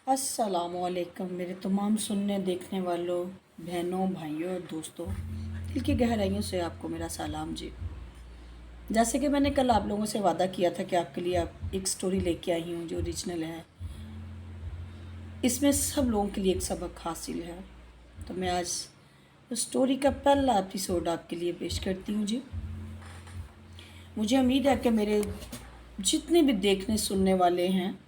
अस्सलाम वालेकुम मेरे तमाम सुनने देखने वालों, बहनों, भाइयों और दोस्तों। दिल की गहराइयों से आपको मेरा सलाम जी। जैसे कि मैंने कल आप लोगों से वादा किया था कि आपके लिए आप एक स्टोरी लेके आई हूँ जो ओरिजिनल है। इसमें सब लोगों के लिए एक सबक हासिल है। तो मैं आज उस स्टोरी का पहला एपिसोड आपके लिए पेश करती हूँ जी। मुझे उम्मीद है कि मेरे जितने भी देखने सुनने वाले हैं,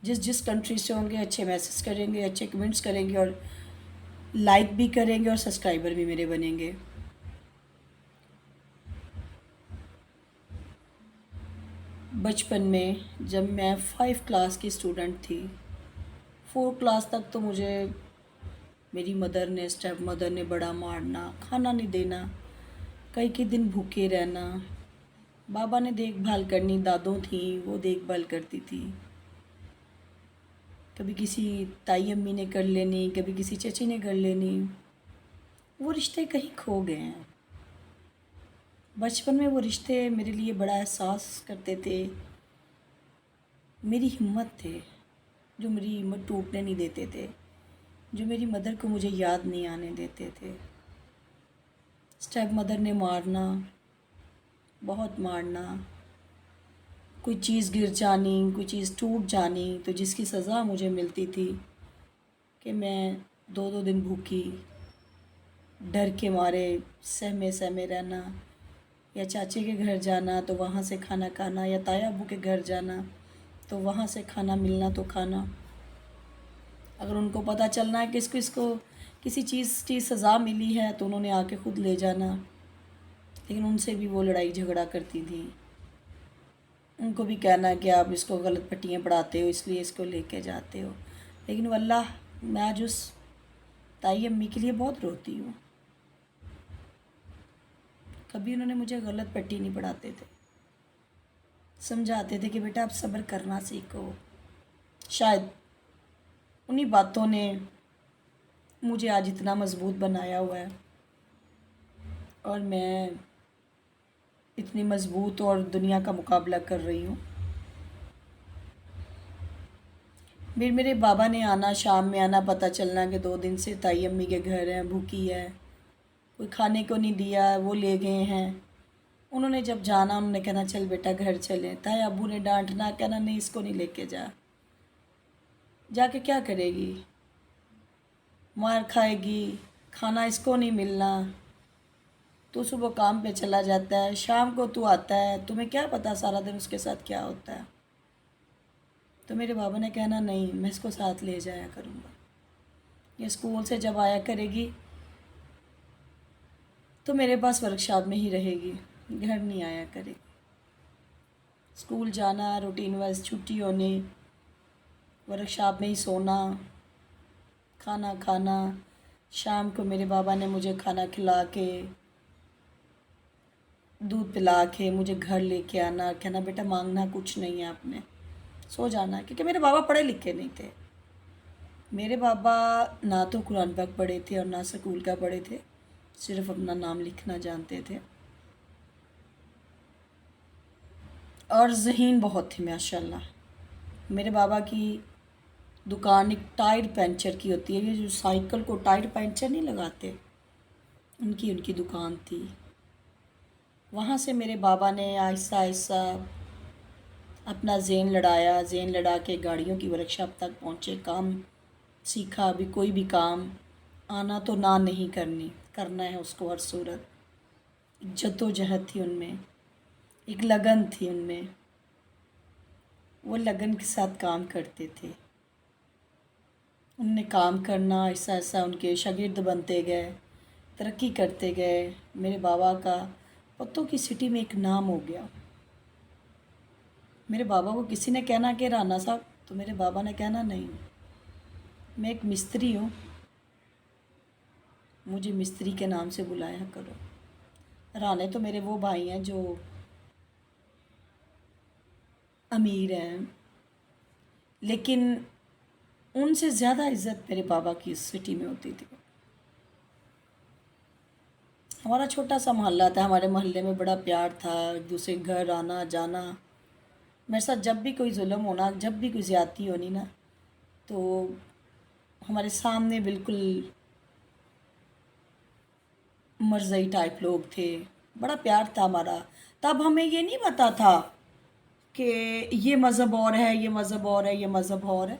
जिस जिस कंट्री से होंगे, अच्छे मैसेज करेंगे, अच्छे कमेंट्स करेंगे और लाइक भी करेंगे और सब्सक्राइबर भी मेरे बनेंगे। बचपन में जब मैं 5 क्लास की स्टूडेंट थी, 4 क्लास तक तो मुझे मेरी मदर ने, स्टेप मदर ने बड़ा मारना, खाना नहीं देना, कई कई दिन भूखे रहना। बाबा ने देखभाल करनी, दादों थी वो देखभाल करती थी। कभी किसी ताई अम्मी ने कर लेनी, कभी किसी चची ने कर लेनी। वो रिश्ते कहीं खो गए हैं। बचपन में वो रिश्ते मेरे लिए बड़ा एहसास करते थे, मेरी हिम्मत थे, जो मेरी हिम्मत टूटने नहीं देते थे, जो मेरी मदर को मुझे याद नहीं आने देते थे। स्टेप मदर ने मारना, बहुत मारना, कोई चीज़ गिर जानी, कोई चीज़ टूट जानी, तो जिसकी सज़ा मुझे मिलती थी कि मैं 2 2 दिन भूखी, डर के मारे सहमे सहमे रहना, या चाचे के घर जाना तो वहाँ से खाना खाना, या ताया अबू के घर जाना तो वहाँ से खाना मिलना तो खाना। अगर उनको पता चलना है कि इसको किसी चीज़ की सज़ा मिली है तो उन्होंने आके ख़ुद ले जाना। लेकिन उनसे भी वो लड़ाई झगड़ा करती थी। उनको भी कहना कि आप इसको गलत पट्टियाँ पढ़ाते हो, इसलिए इसको लेके जाते हो। लेकिन वल्लाह मैं आज उस ताई अम्मी के लिए बहुत रोती हूँ। कभी उन्होंने मुझे गलत पट्टी नहीं पढ़ाते थे, समझाते थे कि बेटा आप सब्र करना सीखो। शायद उन्हीं बातों ने मुझे आज इतना मज़बूत बनाया हुआ है और मैं इतनी मज़बूत और दुनिया का मुकाबला कर रही हूँ। मेरे बाबा ने आना, शाम में आना, पता चलना कि 2 दिन से ताई अम्मी के घर हैं, भूखी है, कोई खाने को नहीं दिया, वो ले गए हैं। उन्होंने जब जाना, उन्होंने कहना चल बेटा घर चले। ताई अबू ने डांटना, कहना नहीं इसको नहीं लेके जा। जाके क्या करेगी, मार खाएगी, खाना इसको नहीं मिलना। तो सुबह काम पे चला जाता है, शाम को तू आता है, तुम्हें क्या पता सारा दिन उसके साथ क्या होता है। तो मेरे बाबा ने कहना नहीं, मैं इसको साथ ले जाया करूँगा। ये स्कूल से जब आया करेगी तो मेरे पास वर्कशॉप में ही रहेगी, घर नहीं आया करेगी। स्कूल जाना, रूटीन वाइज छुट्टी होनी, वर्कशॉप में ही सोना, खाना खाना। शाम को मेरे बाबा ने मुझे खाना खिला के, दूध पिला के मुझे घर लेके आना, कहना बेटा मांगना कुछ नहीं है आपने, सो जाना। क्योंकि मेरे बाबा पढ़े लिखे नहीं थे। मेरे बाबा ना तो कुरान पाक पढ़े थे और ना स्कूल का पढ़े थे, सिर्फ अपना नाम लिखना जानते थे। और ज़हीन बहुत थी माशाल्लाह। मेरे बाबा की दुकान एक टायर पंचर की होती है, ये जो साइकिल को टायर पंचर नहीं लगाते, उनकी दुकान थी। वहाँ से मेरे बाबा ने आहिस्ता आहिस्ता अपना ज़ेन लड़ाया, ज़ेन लड़ा के गाड़ियों की वर्कशॉप तक पहुँचे, काम सीखा। अभी कोई भी काम आना तो ना नहीं करनी, करना है उसको हर सूरत। एक जद्दोजहद थी उनमें, एक लगन थी उनमें, वो लगन के साथ काम करते थे। उनने काम करना, ऐसा ऐसा उनके शागिर्द बनते गए, तरक्की करते गए। मेरे बाबा का पत्तों की सिटी में एक नाम हो गया। मेरे बाबा को किसी ने कहना कि राना साहब, तो मेरे बाबा ने कहना नहीं, मैं एक मिस्त्री हूँ, मुझे मिस्त्री के नाम से बुलाया करो। राने तो मेरे वो भाई हैं जो अमीर हैं, लेकिन उनसे ज़्यादा इज़्ज़त मेरे बाबा की इस सिटी में होती थी। हमारा छोटा सा मोहल्ला था, हमारे मोहल्ले में बड़ा प्यार था, एक दूसरे के घर आना जाना। मेरे साथ जब भी कोई जुल्म होना, जब भी कोई ज़्यादती होनी ना, تو ہمارے سامنے بالکل مرزائی ٹائپ لوگ تھے، بڑا پیار تھا ہمارا. تب ہمیں یہ نہیں پتا تھا کہ یہ مذہب اور ہے، یہ مذہب اور ہے، یہ مذہب اور ہے.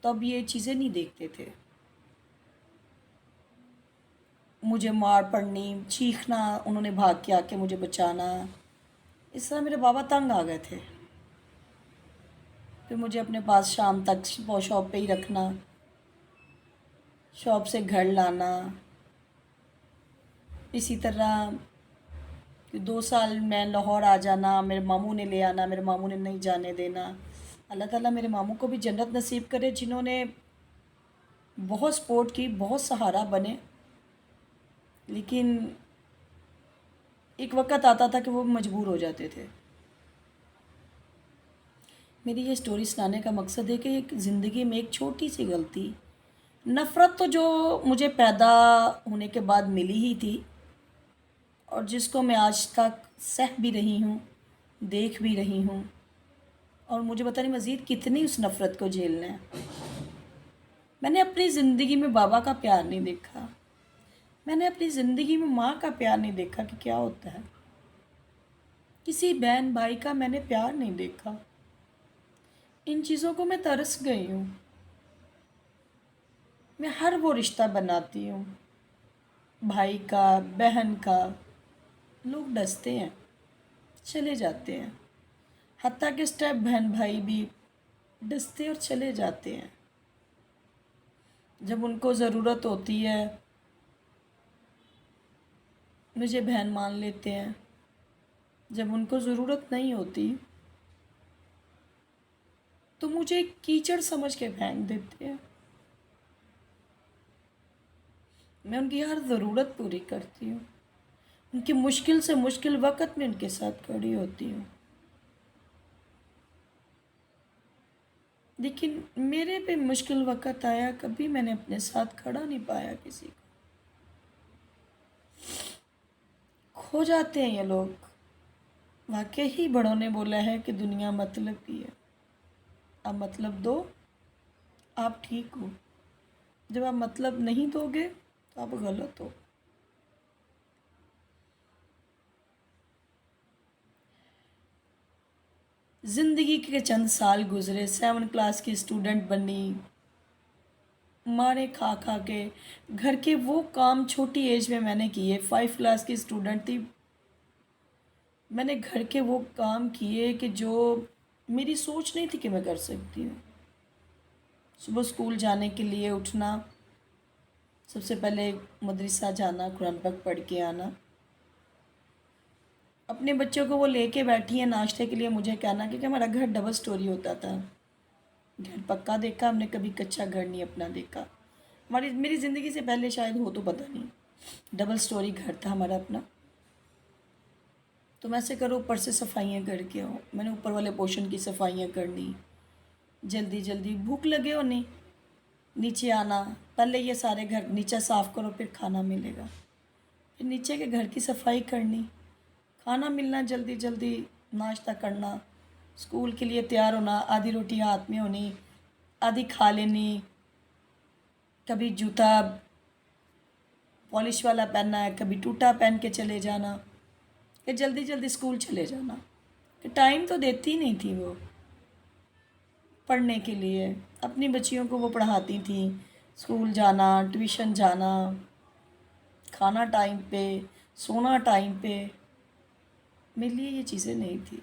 تب یہ چیزیں نہیں دیکھتے تھے. مجھے مار پڑنی، چیخنا، انہوں نے بھاگ کے آ کے مجھے بچانا، اس طرح میرے بابا تنگ آ گئے تھے. پھر مجھے اپنے پاس شام تک شاپ پہ ہی رکھنا، شاپ سے گھر لانا. اسی طرح 2 سال میں لاہور آ جانا، میرے ماموں نے لے آنا، میرے ماموں نے نہیں جانے دینا. اللہ تعالیٰ میرے ماموں کو بھی جنت نصیب کرے، جنہوں نے بہت سپورٹ کی، بہت سہارا بنے. لیکن ایک وقت آتا تھا کہ وہ مجبور ہو جاتے تھے. میری یہ سٹوری سنانے کا مقصد ہے کہ ایک زندگی میں ایک چھوٹی سی غلطی، نفرت تو جو مجھے پیدا ہونے کے بعد ملی ہی تھی، اور جس کو میں آج تک سہ بھی رہی ہوں، دیکھ بھی رہی ہوں، اور مجھے پتہ نہیں مزید کتنی اس نفرت کو جھیلنا ہے. میں نے اپنی زندگی میں بابا کا پیار نہیں دیکھا. میں نے اپنی زندگی میں ماں کا پیار نہیں دیکھا کہ کیا ہوتا ہے. کسی بہن بھائی کا میں نے پیار نہیں دیکھا. ان چیزوں کو میں ترس گئی ہوں. میں ہر وہ رشتہ بناتی ہوں، بھائی کا، بہن کا، لوگ ڈستے ہیں، چلے جاتے ہیں. حتیٰ کہ اسٹیپ بہن بھائی بھی ڈستے اور چلے جاتے ہیں. جب ان کو ضرورت ہوتی ہے مجھے بہن مان لیتے ہیں، جب ان کو ضرورت نہیں ہوتی تو مجھے کیچڑ سمجھ کے پھینک دیتے ہیں. میں ان کی ہر ضرورت پوری کرتی ہوں، ان کی مشکل سے مشکل وقت میں ان کے ساتھ کھڑی ہوتی ہوں. لیکن میرے پہ مشکل وقت آیا، کبھی میں نے اپنے ساتھ کھڑا نہیں پایا کسی کو. کھو جاتے ہیں یہ لوگ. واقعی بڑوں نے بولا ہے کہ دنیا مطلب کی ہے. اب مطلب دو، آپ ٹھیک ہو. جب آپ مطلب نہیں دو گے تو آپ غلط ہو. زندگی کے چند سال گزرے، 7 کلاس کی اسٹوڈنٹ بنی، مارے کھا کھا کے. گھر کے وہ کام چھوٹی ایج میں نے کیے. 5 کلاس کی اسٹوڈنٹ تھی، میں نے گھر کے وہ کام کیے کہ جو میری سوچ نہیں تھی کہ میں کر سکتی ہوں. صبح اسکول جانے کے لیے اٹھنا، سب سے پہلے مدرسہ جانا، قرآن پاک پڑھ کے آنا. اپنے بچوں کو وہ لے کے بیٹھی ہیں ناشتے کے لیے، مجھے کہنا کہ ہمارا گھر ڈبل سٹوری ہوتا تھا. گھر پکا دیکھا ہم نے، کبھی کچا گھر نہیں اپنا دیکھا. میری زندگی سے پہلے شاید ہو تو پتہ نہیں. ڈبل سٹوری گھر تھا ہمارا اپنا. تو میں سے کرو اوپر سے صفائیاں کر کے آؤ. میں نے اوپر والے پورشن کی صفائیاں کرنی، جلدی جلدی. بھوک لگے ہونی، نیچے آنا، پہلے یہ سارے گھر نیچے صاف کرو پھر کھانا ملے گا. پھر نیچے کے گھر کی صفائی کرنی، کھانا ملنا، جلدی جلدی ناشتہ کرنا، اسکول کے لیے تیار ہونا. آدھی روٹی ہاتھ میں ہونی، آدھی کھا لینی. کبھی جوتا پالش والا پہننا ہے، کبھی ٹوٹا پہن کے چلے جانا، کہ جلدی جلدی اسکول چلے جانا. کہ ٹائم تو دیتی نہیں تھی وہ پڑھنے کے لیے. اپنی بچیوں کو وہ پڑھاتی تھیں. اسکول جانا، ٹیوشن جانا، کھانا ٹائم پہ، سونا ٹائم پہ. میرے لیے یہ چیزیں نہیں تھی.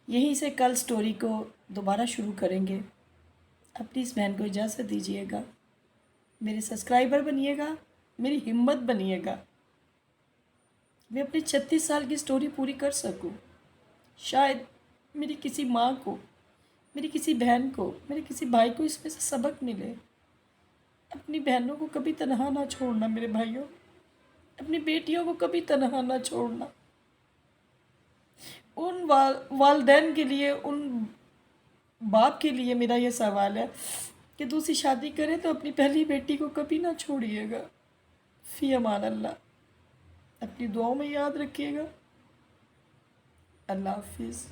یہیں سے کل سٹوری کو دوبارہ شروع کریں گے. اپنی اس بہن کو اجازت دیجیے گا. میرے سبسکرائبر بنیے گا، میری ہمت بنیے گا. میں اپنی 36 سال کی سٹوری پوری کر سکوں. شاید میری کسی ماں کو، میری کسی بہن کو، میرے کسی بھائی کو اس میں سے سبق ملے. اپنی بہنوں کو کبھی تنہا نہ چھوڑنا میرے بھائیوں. اپنی بیٹیوں کو کبھی تنہا نہ چھوڑنا. ان والدین کے لیے، ان باپ کے لیے میرا یہ سوال ہے کہ دوسری شادی کریں تو اپنی پہلی بیٹی کو کبھی نہ چھوڑیے گا. فی امان اللہ. اپنی دعاؤں میں یاد رکھیے گا. اللہ حافظ.